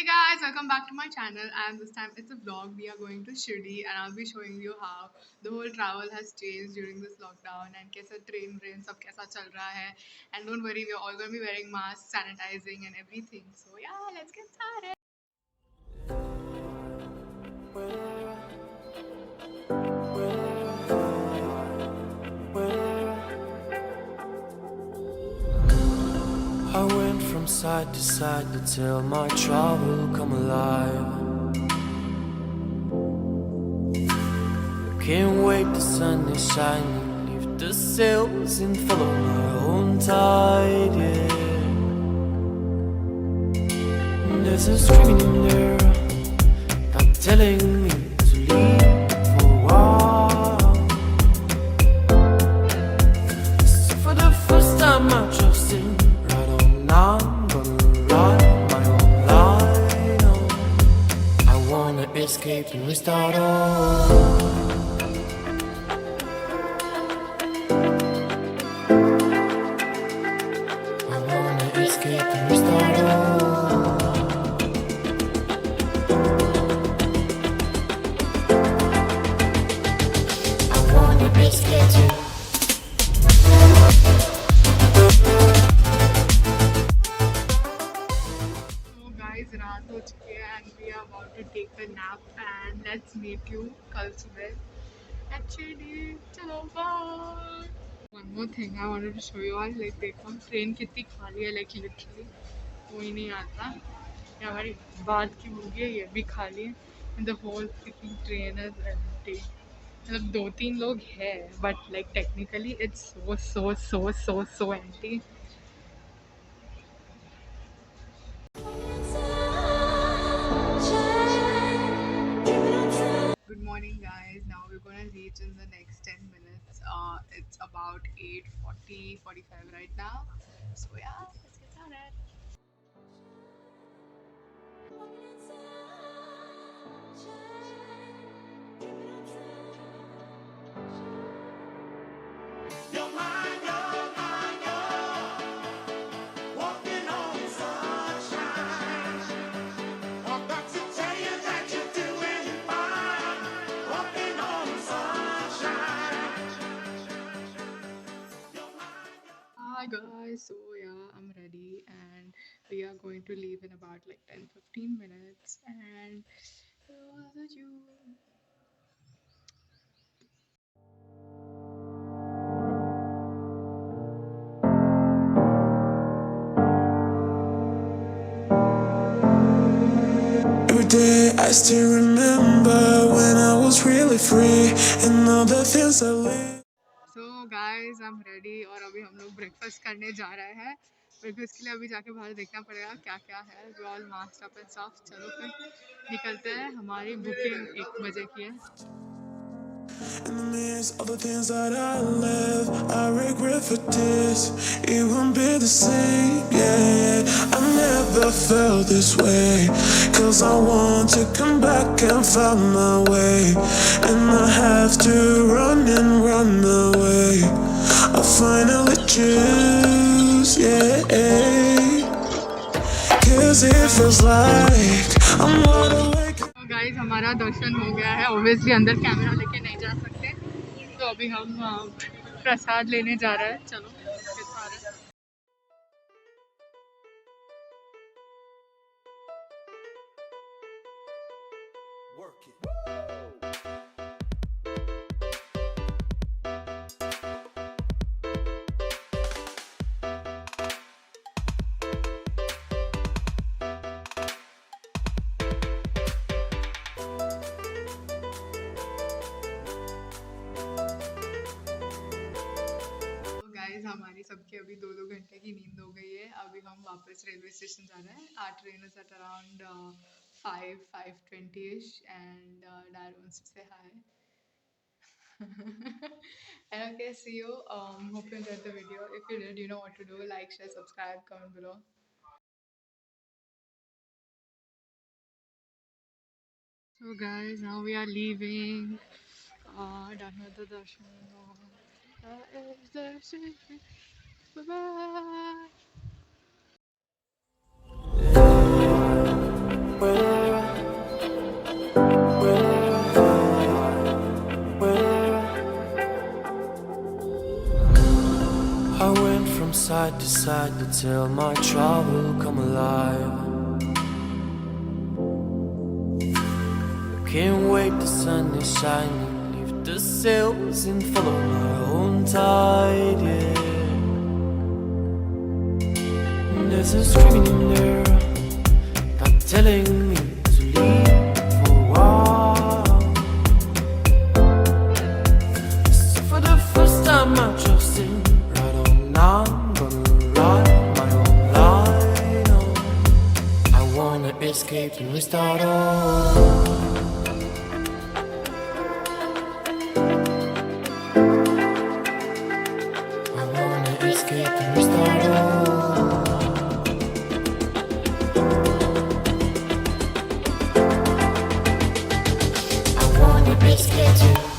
Guys, welcome back to my channel, and this time it's a vlog. We are going to Shirdi and I'll be showing you how the whole travel has changed during this lockdown and कैसा train सब कैसा चल रहा है. And don't worry, we're all going to be wearing masks, sanitizing and everything. So yeah, let's get started. I went from side to side to tell my travel come alive. Can't wait, the sun is shining, lift the sails and follow my own tide, yeah. There's a screaming in there, not telling me to leave for a while. So for the first time I trusted, I'm gonna ride my own line on. I wanna escape and restart all. I wanna escape and restart all. I wanna escape too. रात हो चुकी है and we are about to take a nap and let's meet you कल सुबह actually चलो bye. One more thing I wanted to show you all, like देखो train कितनी खाली है, like literally कोई नहीं आता. ये हमारी बात की बोगी है, ये भी खाली है and the whole freaking train is empty. मतलब 2-3 लोग हैं but like technically it's so empty. Good morning guys, now we're gonna reach in the next 10 minutes. It's about 8:45 right now, so yeah, let's get started. Hi guys, so yeah, I'm ready and we are going to leave in about like 10-15 minutes and was you. Every day I still remember when I was really free and all the things I lived. So guys, I'm ready और अभी हम लोग breakfast करने जा रहे हैं. Breakfast के लिए अभी जाके बाहर देखना पड़ेगा क्या क्या है. We all mask up and stuff. चलो फिर निकलते हैं. हमारी बुकिंग 1 बजे की है. And amidst all the things that I left, I regret for this. It won't be the same, yeah. I never felt this way, 'cause I want to come back and find my way. And I have to run and run away. I finally choose, yeah. 'Cause it feels like I'm wide awake. Guys हमारा दर्शन हो गया है. Obviously अंदर camera लेके नहीं जा सकते, तो अभी हम प्रसाद लेने जा रहे हैं. चलो Work it. हमारी सबकी अभी 2-2 घंटे की नींद हो गई है. अभी हम वापस रेलवे स्टेशन जा रहे हैं. Our train is at around 5:20ish and Dad wants to say hi. And okay, see you. Hope you enjoyed the video. If you did, you know what to do. Like, share, subscribe, comment below. So guys, now we are leaving. Done with the darshan. Bye bye. decide to tell my travel come alive. Can't wait, the sun is shining, leave the sails and follow my own tide, yeah. There's a screaming in there, not telling me to leave for a while. So for the first time I trust him, right on now I'm gonna ride my own line, oh. I wanna escape and restart all. Escape and restart all. I wanna escape too.